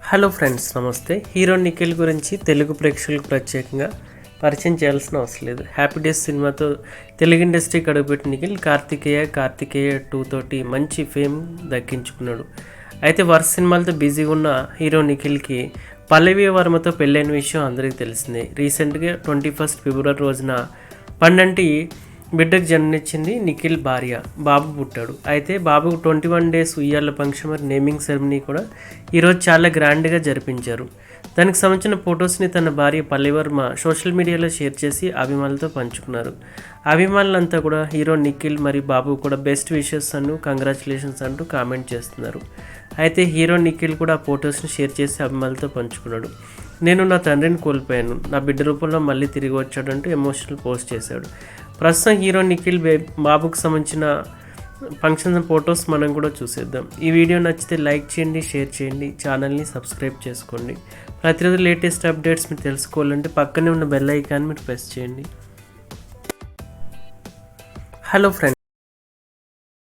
Hello friends, నమస్తే. Hero Nikhil గురించి తెలుగు ప్రేక్షకులకు ప్రత్యేకంగా పరిచయం చేయాల్సిన అవసరం లేదు. హ్యాపీ డేస్ సినిమాతో తెలుగు ఇండస్ట్రీకి అడుగుపెట్టిన నిఖిల్ కార్తికేయ 2 తోటి మంచి ఫేమ్ దక్కించుకున్నాడు. అయితే వరుస సినిమాలతో బిజీగా ఉన్న హీరో నిఖిల్కి పల్లవి వర్మతో పెళ్ళైన విషయం అందరికీ తెలిసిందే. రీసెంట్గా 21 ఫిబ్రవరి రోజున పండంటి బిడ్డకు జన్మనిచ్చింది నిఖిల్ భార్య. బాబు పుట్టాడు. అయితే బాబుకు 21 డేస్ ఉయ్యాల ఫంక్షన్ మరి నేమింగ్ సెరమనీ కూడా ఈరోజు చాలా గ్రాండ్గా జరిపించారు. దానికి సంబంధించిన ఫొటోస్ని తన భార్య పల్లవి వర్మ సోషల్ మీడియాలో షేర్ చేసి అభిమానులతో పంచుకున్నారు. అభిమానులంతా కూడా హీరో నిఖిల్ మరి బాబు కూడా బెస్ట్ విషెస్ కంగ్రాచులేషన్స్ అంటూ కామెంట్ చేస్తున్నారు. అయితే హీరో నిఖిల్ కూడా ఆ ఫొటోస్ని షేర్ చేసి అభిమానులతో పంచుకున్నాడు. నేను నా తండ్రిని కోల్పోయాను, నా బిడ్డ రూపంలో మళ్ళీ తిరిగి వచ్చాడంటూ ఎమోషనల్ పోస్ట్ చేశాడు. ప్రస్తుతం హీరో నిఖిల్ బాబుకు సంబంధించిన ఫంక్షన్ ఫొటోస్ మనం కూడా చూసేద్దాం. ఈ వీడియో నచ్చితే లైక్ చేయండి, షేర్ చేయండి, ఛానల్ని సబ్స్క్రైబ్ చేసుకోండి. ప్రతిరోజు లేటెస్ట్ అప్డేట్స్ మీరు తెలుసుకోవాలంటే పక్కనే ఉన్న బెల్ ఐకాన్ మీరు ప్రెస్ చేయండి. Hello friends.